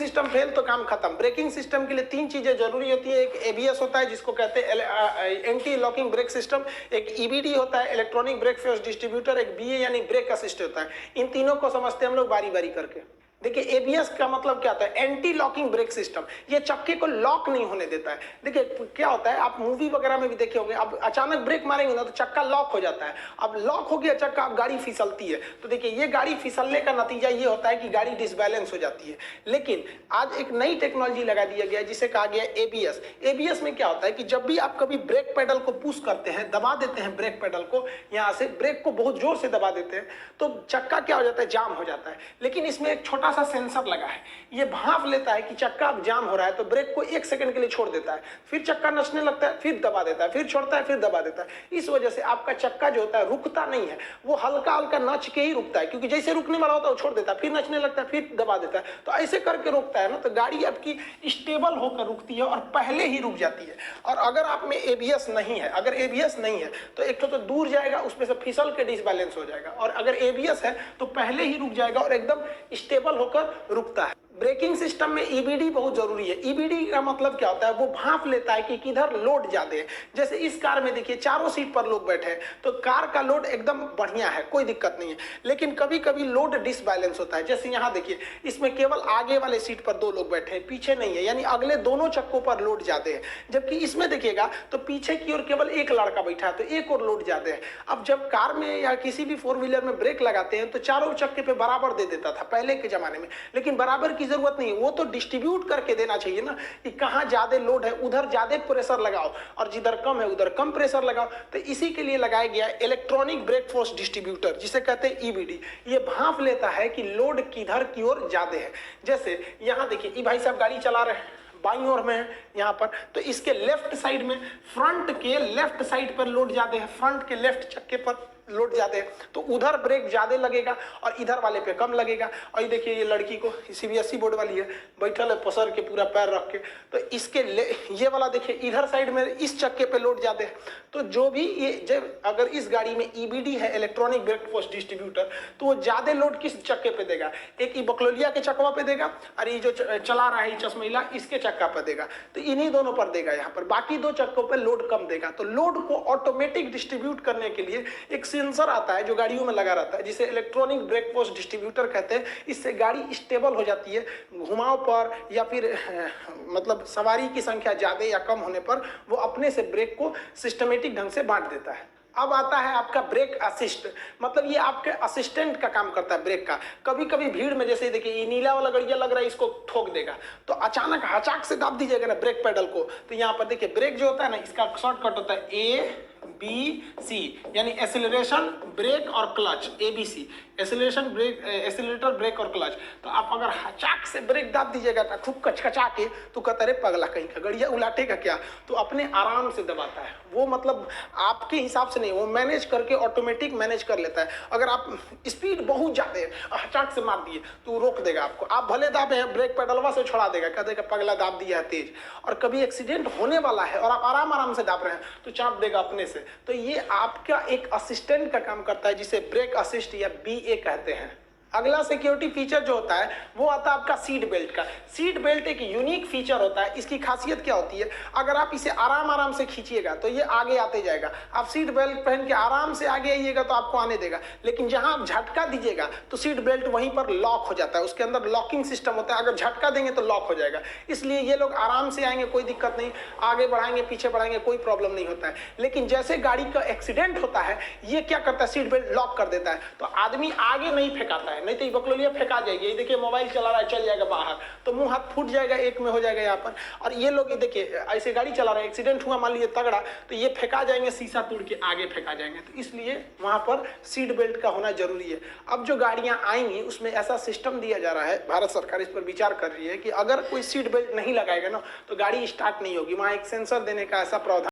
System fail तो काम खत्म। ब्रेकिंग सिस्टम के लिए 3 चीजें जरूरी होती है। एक एबीएस होता है जिसको कहते हैं एंटी लॉकिंग ब्रेक सिस्टम, एक ईबीडी होता है इलेक्ट्रॉनिक ब्रेक फोर्स डिस्ट्रीब्यूटर, एक बीए यानी ब्रेक असिस्ट होता है। इन तीनों को समझते हैं हम लोग बारी बारी करके। देखिए एबीएस का मतलब क्या होता है, एंटी लॉकिंग ब्रेक सिस्टम। ये चक्के को लॉक नहीं होने देता है। देखिए क्या होता है, आप मूवी वगैरह में भी देखे होंगे, अब अचानक ब्रेक मारेंगे ना तो चक्का लॉक हो जाता है। अब लॉक हो गया चक्का, अब गाड़ी फिसलती है। तो देखिए ये गाड़ी फिसलने का नतीजा ये होता है कि गाड़ी डिसबैलेंस हो जाती है। लेकिन आज एक नई टेक्नोलॉजी लगा दिया गया जिसे कहा गया एबीएस। एबीएस में क्या होता है कि जब भी आप कभी ब्रेक पेडल को पुश करते हैं, दबा देते हैं ब्रेक पेडल को, यहाँ से ब्रेक को बहुत जोर से दबा देते हैं, तो चक्का क्या हो जाता है, जाम हो जाता है। लेकिन इसमें एक छोटा सा सेंसर लगा है, ये भांप लेता है कि चक्का अब जाम हो रहा है, तो ब्रेक को 1 सेकंड के लिए छोड़ देता है, फिर चक्का नचने लगता है, फिर दबा देता है, फिर छोड़ता है, फिर दबा देता है। इस वजह से आपका चक्का जो होता है रुकता नहीं है, वो हल्का हल्का नच के ही रुकता है, क्योंकि जैसे रुकने वाला होता है वो छोड़ देता है, फिर नचने लगता है, फिर दबा देता है। तो ऐसे करके रुकता है ना, तो गाड़ी आपकी स्टेबल होकर रुकती है और पहले ही रुक जाती है। और अगर आप में एबीएस नहीं है, अगर एबीएस नहीं है तो एक तो दूर जाएगा, उसमें से फिसल के डिसबैलेंस हो जाएगा, और अगर एबीएस है तो पहले ही रुक जाएगा और एकदम स्टेबल होकर रुकता है। ब्रेकिंग सिस्टम में ईबीडी बहुत जरूरी है। ईबीडी का मतलब क्या होता है, वो भांप लेता है कि किधर लोड ज्यादा है। जैसे इस कार में देखिए चारों सीट पर लोग बैठे हैं, तो कार का लोड एकदम बढ़िया है, कोई दिक्कत नहीं है। लेकिन कभी कभी लोड डिसबैलेंस होता है। जैसे यहाँ देखिए, इसमें केवल आगे वाले सीट पर 2 लोग बैठे हैं, पीछे नहीं है, यानी अगले दोनों चक्कों पर लोड ज्यादा है। जबकि इसमें देखिएगा तो पीछे की ओर केवल एक लड़का बैठा है, तो एक और लोड ज्यादा है। अब जब कार में या किसी भी 4 व्हीलर में ब्रेक लगाते हैं तो चारों चक्के पे बराबर दे देता था पहले के जमाने में, लेकिन बराबर की जरूरत नहीं, वो तो डिस्ट्रीब्यूट करके देना चाहिए ना, कि कहां ज्यादा लोड है उधर ज्यादा प्रेशर लगाओ और जिधर कम है उधर कम प्रेशर लगाओ। तो इसी के लिए लगाया गया इलेक्ट्रॉनिक ब्रेक फोर्स डिस्ट्रीब्यूटर, जिसे कहते हैं ईबीडी। ये भांप लेता है कि लोड किधर की ओर ज्यादा है। जैसे यहां देखिए, ये भाई साहब गाड़ी चला रहे हैं, बाईं ओर में है यहाँ पर, तो इसके लेफ्ट साइड में, फ्रंट के लेफ्ट साइड पर लोड ज्यादा है, फ्रंट के लेफ्ट चक्के पर लोड ज्यादा है, तो उधर ब्रेक ज्यादा लगेगा और इधर वाले पे कम लगेगा। और ये देखिए ये लड़की को, सीबीएसई बोर्ड वाली है, बैठल है पसर के पूरा पैर रख के, तो इसके ये वाला देखिए इधर साइड में इस चक्के पे लोड ज्यादा है। तो जो भी ये जब अगर इस गाड़ी में ईबीडी है, इलेक्ट्रॉनिक ब्रेक फोर्स डिस्ट्रीब्यूटर, तो वो ज्यादा लोड किस चक्के पे देगा, एक ये बकलोलिया के चकवा पे देगा, और ये जो चला रहा है चश्मेला, इसके चक्का पर देगा। तो इन्हीं दोनों पर देगा यहाँ पर, बाकी 2 चक्कों पर लोड कम देगा। तो लोड को ऑटोमेटिक डिस्ट्रीब्यूट करने के लिए एक सेंसर आता है जो गाड़ियों में लगा रहता है, जिसे इलेक्ट्रॉनिक ब्रेक फोर्स डिस्ट्रीब्यूटर कहते हैं। इससे गाड़ी स्टेबल हो जाती है, घुमाव पर या फिर मतलब सवारी की संख्या ज्यादा या कम होने पर वो अपने से ब्रेक को सिस्टमेटिक ढंग से बांट देता है। अब आता है आपका ब्रेक असिस्ट, मतलब ये आपके असिस्टेंट का काम करता है ब्रेक का। कभी कभी भीड़ में, जैसे देखिए ये नीला वाला गड़िया लग रहा है, इसको ठोक देगा, तो अचानक हचाक से दाब दीजिएगा ना ब्रेक पेडल को, तो यहाँ पर देखिए ब्रेक जो होता है ना, इसका शॉर्टकट होता है ABC, यानी एक्सीलरेशन, ब्रेक और clutch, ABC, acceleration, brake, accelerator, brake और क्लच। तो आप अगर हचाक से ब्रेक दाब दीजिएगा ना खूब कचकचा के, तो कहता रे पगला कहीं का गड़िया उलाटेगा क्या, तो अपने आराम से दबाता है वो, मतलब आपके हिसाब से नहीं, वो मैनेज करके ऑटोमेटिक मैनेज कर लेता है। अगर आप स्पीड बहुत ज्यादा है, हचाक से मार दिए तो रोक देगा आपको, आप भले दाबे हैं ब्रेक पेडलवा से छोड़ा देगा, कह देगा पगला दाब दिया है तेज। और कभी एक्सीडेंट होने वाला है और आप आराम आराम से दाब रहे हैं तो चाप देगा अपने से। तो ये आपका एक असिस्टेंट का काम करता है, जिसे ब्रेक असिस्ट या बीए कहते हैं। अगला सिक्योरिटी फीचर जो होता है वो आता है आपका सीट बेल्ट का। सीट बेल्ट एक यूनिक फीचर होता है। इसकी खासियत क्या होती है, अगर आप इसे आराम आराम से खींचिएगा तो ये आगे आते जाएगा। आप सीट बेल्ट पहन के आराम से आगे आइएगा तो आपको आने देगा, लेकिन जहां आप झटका दीजिएगा तो सीट बेल्ट वहीं पर लॉक हो जाता है, उसके अंदर लॉकिंग सिस्टम होता है। अगर झटका देंगे तो लॉक हो जाएगा, इसलिए ये लोग आराम से आएंगे, कोई दिक्कत नहीं, आगे बढ़ाएंगे पीछे बढ़ाएंगे कोई प्रॉब्लम नहीं होता है। लेकिन जैसे गाड़ी का एक्सीडेंट होता है, ये क्या करता है, सीट बेल्ट लॉक कर देता है, तो आदमी आगे नहीं फेंकाता है, नहीं तो ये बकलोलिया फेंका जाएगी। ये देखिए मोबाइल चला रहा है, चल जाएगा बाहर, तो मुंह हाथ फूट जाएगा, एक में हो जाएगा यहाँ पर। और ये लोग देखिए ऐसे गाड़ी चला रहे हैं, एक्सीडेंट हुआ मान लीजिए तगड़ा, तो ये फेंका जाएंगे, शीशा तोड़ के आगे फेंका जाएंगे। तो इसलिए वहां पर सीट बेल्ट का होना जरूरी है। अब जो गाड़ियां आएंगी उसमें ऐसा सिस्टम दिया जा रहा है, भारत सरकार इस पर विचार कर रही है कि अगर कोई सीट बेल्ट नहीं लगाएगा ना तो गाड़ी स्टार्ट नहीं होगी। वहां एक सेंसर देने का ऐसा प्रावधान